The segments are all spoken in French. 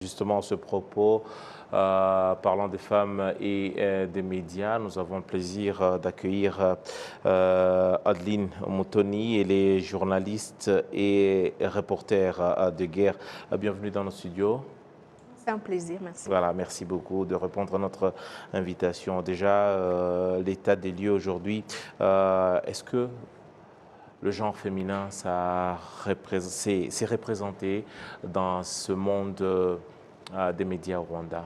Justement, à ce propos, parlant des femmes et des médias, nous avons le plaisir d'accueillir Adeline Moutoni. Elle est journaliste et reporter de guerre. Bienvenue dans nos studios. C'est un plaisir, merci. Voilà, merci beaucoup de répondre à notre invitation. Déjà, l'état des lieux aujourd'hui, est-ce que le genre féminin, c'est représenté dans ce monde des médias au Rwanda?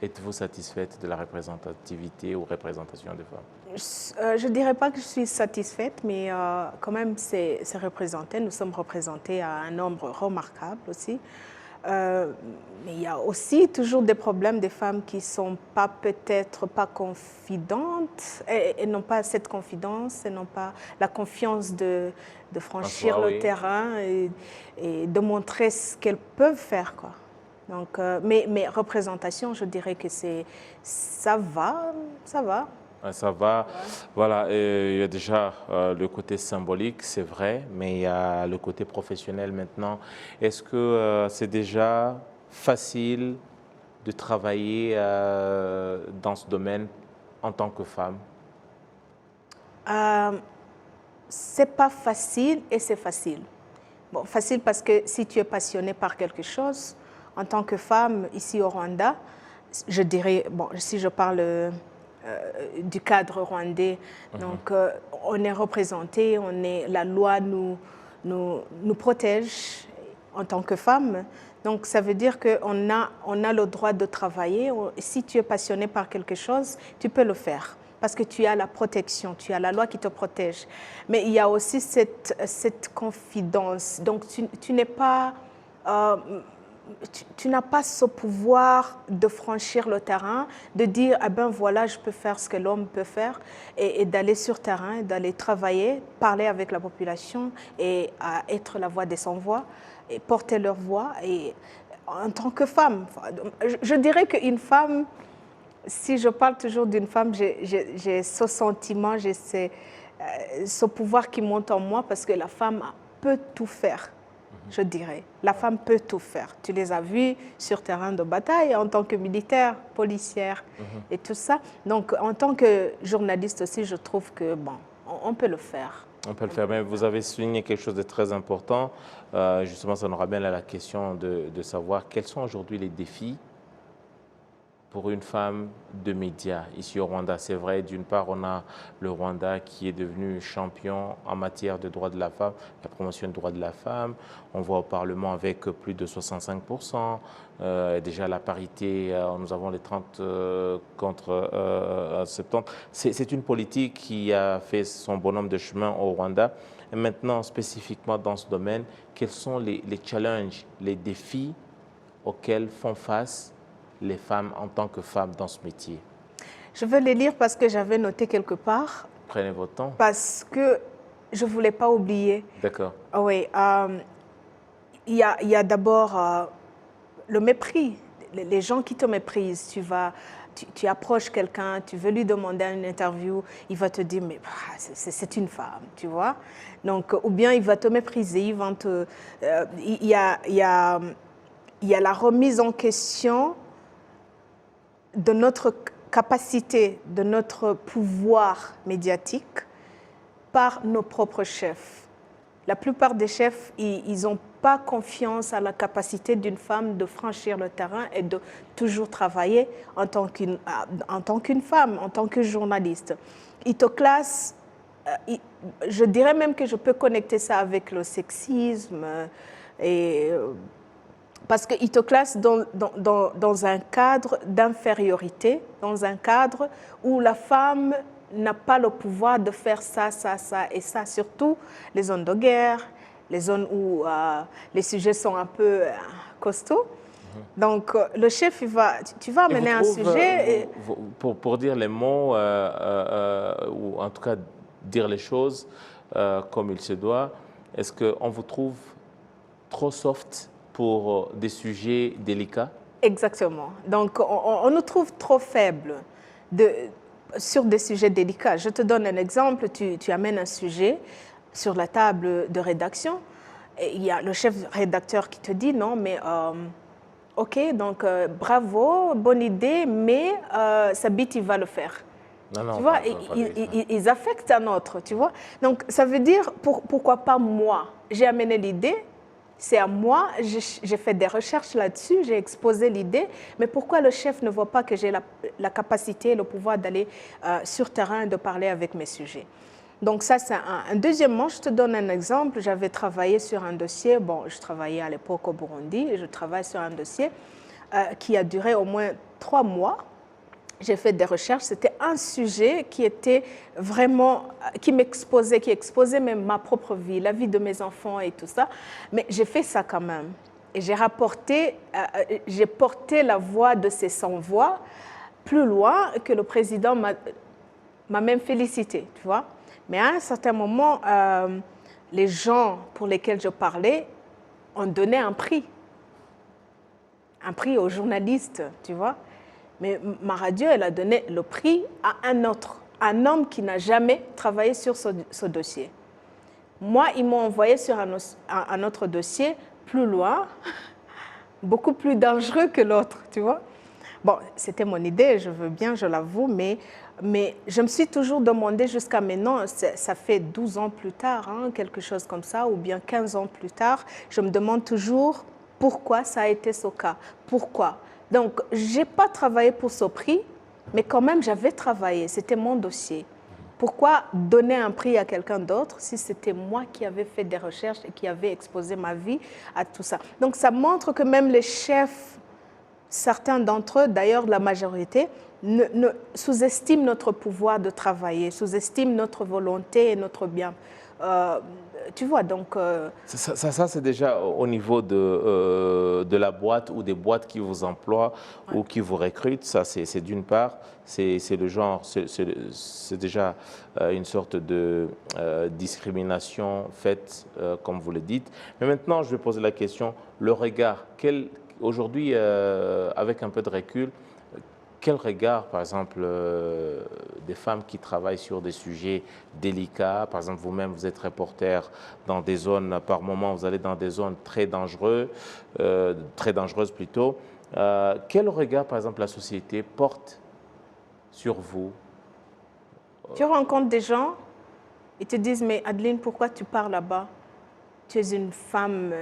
Êtes-vous satisfaite de la représentativité ou représentation des femmes? Je ne dirais pas que je suis satisfaite, mais quand même, c'est représenté. Nous sommes représentés à un nombre remarquable aussi. Mais il y a aussi toujours des problèmes des femmes qui ne sont pas peut-être pas confidentes et n'ont pas cette confidence, et n'ont pas la confiance de franchir le terrain et de montrer ce qu'elles peuvent faire, quoi. Donc, mais représentation, je dirais que ça va, ça va. Ça va, voilà, il y a déjà le côté symbolique, c'est vrai, mais il y a le côté professionnel maintenant. Est-ce que c'est déjà facile de travailler dans ce domaine en tant que femme? C'est pas facile et c'est facile. Bon, facile parce que si tu es passionné par quelque chose, en tant que femme ici au Rwanda, je dirais, bon, si je parle du cadre rwandais, donc on est représenté, la loi nous protège en tant que femme. Donc ça veut dire qu'on a le droit de travailler. Si tu es passionné par quelque chose, tu peux le faire parce que tu as la protection, tu as la loi qui te protège. Mais il y a aussi cette confidence. Donc tu n'es pas... tu n'as pas ce pouvoir de franchir le terrain, de dire ah ben voilà, je peux faire ce que l'homme peut faire et d'aller sur terrain, d'aller travailler, parler avec la population et être la voix des sans-voix et porter leur voix. Et en tant que femme, je dirais qu'une femme, si je parle toujours d'une femme, j'ai ce sentiment, j'ai ce pouvoir qui monte en moi parce que la femme peut tout faire. Je dirais. La femme peut tout faire. Tu les as vus sur terrain de bataille en tant que militaire, policière et tout ça. Donc, en tant que journaliste aussi, je trouve que, bon, on peut le faire. On peut le faire, mais vous avez souligné quelque chose de très important. Justement, ça nous ramène à la question de savoir quels sont aujourd'hui les défis pour une femme de médias ici au Rwanda. C'est vrai, d'une part, on a le Rwanda qui est devenu champion en matière de droits de la femme, la promotion des droits de la femme. On voit au Parlement avec plus de 65%. Déjà la parité, nous avons les 30 contre 70. C'est une politique qui a fait son bonhomme de chemin au Rwanda. Et maintenant, spécifiquement dans ce domaine, quels sont les challenges, les défis auxquels font face les femmes en tant que femmes dans ce métier? Je veux les lire parce que j'avais noté quelque part. Prenez votre temps. Parce que je ne voulais pas oublier. D'accord. Oui, il y a d'abord le mépris. Les gens qui te méprisent, tu approches quelqu'un, tu veux lui demander une interview, il va te dire, mais c'est une femme, tu vois. Donc, ou bien il va te mépriser, il y a la remise en question de notre capacité, de notre pouvoir médiatique par nos propres chefs. La plupart des chefs, ils n'ont pas confiance à la capacité d'une femme de franchir le terrain et de toujours travailler en tant qu'une femme, en tant que journaliste. Ils te classent, je dirais même que je peux connecter ça avec le sexisme parce qu'ils te classent dans un cadre d'infériorité, dans un cadre où la femme n'a pas le pouvoir de faire ça, ça, ça et ça. Surtout les zones de guerre, les zones où les sujets sont un peu costauds. Donc le chef, tu vas amener un sujet. Pour dire les mots, ou en tout cas dire les choses comme il se doit, est-ce qu'on vous trouve trop soft pour des sujets délicats? Exactement. Donc, on nous trouve trop faibles sur des sujets délicats. Je te donne un exemple. Tu amènes un sujet sur la table de rédaction et il y a le chef rédacteur qui te dit non, mais OK, donc bravo, bonne idée, mais Sabit, il va le faire. Non, non, Tu vois, pas de ça. ils affectent un autre, tu vois. Donc, ça veut dire, pourquoi pas moi? J'ai amené l'idée, c'est à moi, j'ai fait des recherches là-dessus, j'ai exposé l'idée, mais pourquoi le chef ne voit pas que j'ai la capacité, le pouvoir d'aller sur terrain et de parler avec mes sujets? Donc ça, c'est un. Deuxièmement, je te donne un exemple. J'avais travaillé sur un dossier, bon, je travaillais à l'époque au Burundi, et je travaille sur un dossier qui a duré au moins 3 mois. J'ai fait des recherches, c'était un sujet qui était vraiment, qui m'exposait, qui exposait même ma propre vie, la vie de mes enfants et tout ça. Mais j'ai fait ça quand même. Et j'ai porté la voix de ces sans-voix plus loin que le président m'a même félicité, tu vois. Mais à un certain moment, les gens pour lesquels je parlais ont donné un prix aux journalistes, tu vois. Mais ma radio, elle a donné le prix à un autre, un homme qui n'a jamais travaillé sur ce dossier. Moi, ils m'ont envoyé sur un autre dossier plus loin, beaucoup plus dangereux que l'autre, tu vois. Bon, c'était mon idée, je veux bien, je l'avoue, mais je me suis toujours demandé jusqu'à maintenant, ça fait 12 ans plus tard, hein, quelque chose comme ça, ou bien 15 ans plus tard, je me demande toujours pourquoi ça a été ce cas. Pourquoi? Donc, je n'ai pas travaillé pour ce prix, mais quand même, j'avais travaillé, c'était mon dossier. Pourquoi donner un prix à quelqu'un d'autre si c'était moi qui avais fait des recherches et qui avais exposé ma vie à tout ça? Donc, ça montre que même les chefs, certains d'entre eux, d'ailleurs la majorité, sous-estiment notre pouvoir de travailler, sous-estiment notre volonté et notre bien. Tu vois, donc... Ça c'est déjà au niveau de la boîte ou des boîtes qui vous emploient ou qui vous recrutent. Ça, c'est d'une part, c'est le genre, c'est déjà une sorte de discrimination faite, comme vous le dites. Mais maintenant, je vais poser la question, le regard. Aujourd'hui, avec un peu de recul, quel regard, par exemple, des femmes qui travaillent sur des sujets délicats, par exemple vous-même vous êtes reporter dans des zones, par moment vous allez dans des zones très dangereuses plutôt, quel regard, par exemple, la société porte sur vous? Tu rencontres des gens, ils te disent, mais Adeline, pourquoi tu pars là-bas? Tu es une femme,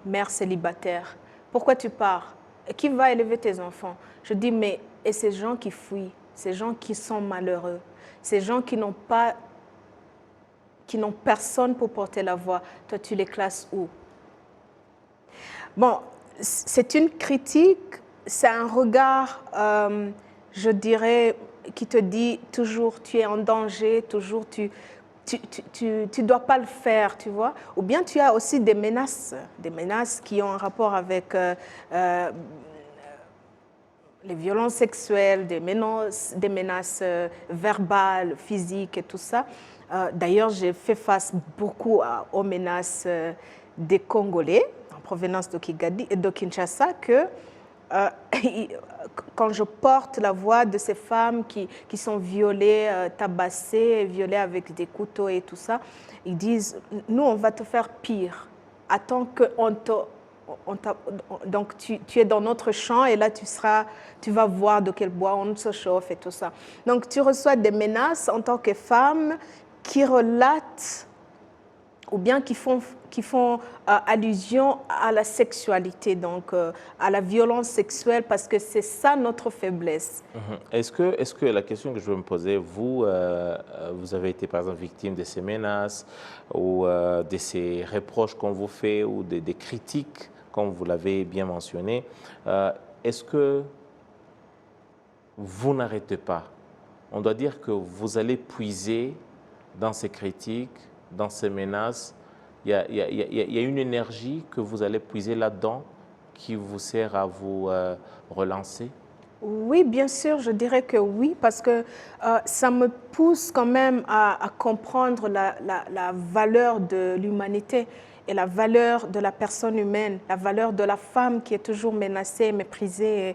mère célibataire. Pourquoi tu pars? Et qui va élever tes enfants? Je dis, mais et ces gens qui fuient, ces gens qui sont malheureux, ces gens qui n'ont personne pour porter la voix, toi tu les classes où? Bon, c'est une critique, c'est un regard, je dirais, qui te dit toujours tu es en danger, toujours tu dois pas le faire, tu vois. Ou bien tu as aussi des menaces qui ont un rapport avec les violences sexuelles, des menaces verbales, physiques et tout ça. D'ailleurs, j'ai fait face beaucoup aux menaces des Congolais en provenance de Kigali et de Kinshasa que quand je porte la voix de ces femmes qui sont violées, tabassées, violées avec des couteaux et tout ça, ils disent, nous, on va te faire pire. Attends qu'on te... Donc, tu es dans notre champ et là, tu vas voir de quel bois on se chauffe et tout ça. Donc, tu reçois des menaces en tant que femme qui relatent ou bien qui font allusion à la sexualité, donc à la violence sexuelle, parce que c'est ça notre faiblesse. Est-ce que la question que je veux me poser, vous avez été par exemple victime de ces menaces ou de ces reproches qu'on vous fait ou des critiques, comme vous l'avez bien mentionné, est-ce que vous n'arrêtez pas? On doit dire que vous allez puiser dans ces critiques, dans ces menaces. Il y a une énergie que vous allez puiser là-dedans qui vous sert à vous relancer? Oui, bien sûr, je dirais que oui, parce que ça me pousse quand même à comprendre la valeur de l'humanité et la valeur de la personne humaine, la valeur de la femme qui est toujours menacée, méprisée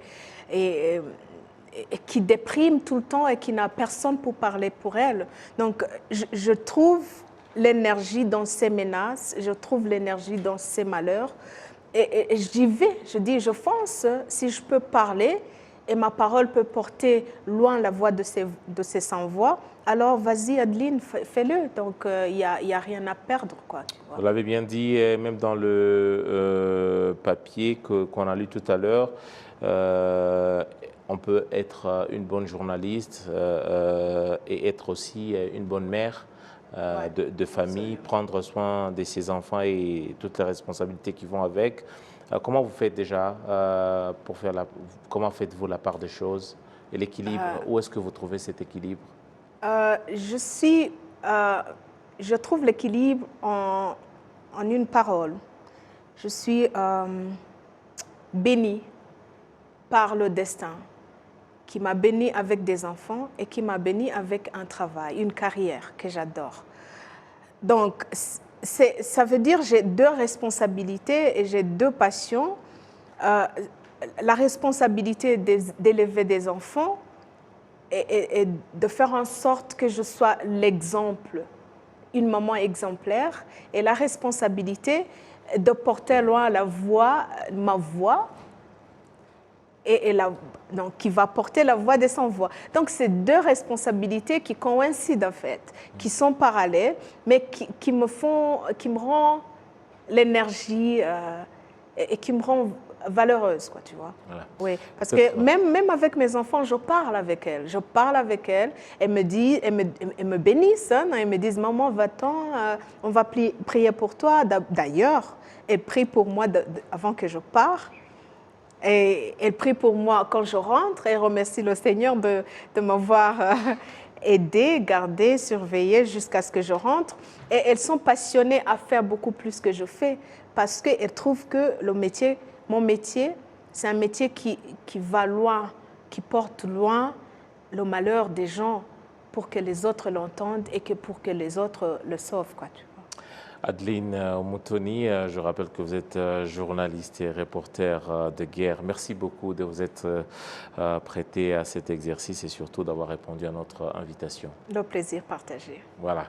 et qui déprime tout le temps et qui n'a personne pour parler pour elle. Donc, je trouve l'énergie dans ces menaces, je trouve l'énergie dans ces malheurs. et j'y vais, je dis, je fonce, si je peux parler et ma parole peut porter loin la voix de ces sans-voix, alors vas-y Adeline, fais-le. Donc il y a rien à perdre, quoi. Tu vois. Vous l'avez bien dit, même dans le papier qu'on a lu tout à l'heure, on peut être une bonne journaliste et être aussi une bonne mère de famille, absolument. prendre soin de ses enfants et toutes les responsabilités qui vont avec. Comment vous faites déjà pour faire comment faites-vous la part des choses et l'équilibre? Où est-ce que vous trouvez cet équilibre? Je suis, je trouve l'équilibre en une parole. Je suis bénie par le destin qui m'a bénie avec des enfants et qui m'a bénie avec un travail, une carrière que j'adore. Donc, ça veut dire que j'ai deux responsabilités et j'ai deux passions. La responsabilité d'élever des enfants et de faire en sorte que je sois l'exemple, une maman exemplaire, et la responsabilité de porter loin ma voix, donc, qui va porter la voix des sans-voix. Donc, c'est deux responsabilités qui coïncident en fait, qui sont parallèles, mais qui me rendent l'énergie et qui me rendent valeureuse, quoi, tu vois. Voilà. Oui, parce que même avec mes enfants, je parle avec elles. Je parle avec elles. Elles me bénissent. Hein, elles me disent, maman, va-t'en, on va prier pour toi. D'ailleurs, elles prient pour moi avant que je parte. Et elle prie pour moi quand je rentre et remercie le Seigneur de m'avoir aidé, gardé, surveillé jusqu'à ce que je rentre. Et elles sont passionnées à faire beaucoup plus que je fais parce qu'elles trouvent que mon métier, c'est un métier qui va loin, qui porte loin le malheur des gens pour que les autres l'entendent et pour que les autres le sauvent, quoi, tu vois. Adeline Moutouni, je rappelle que vous êtes journaliste et reporter de guerre. Merci beaucoup de vous être prêté à cet exercice et surtout d'avoir répondu à notre invitation. Le plaisir partagé. Voilà.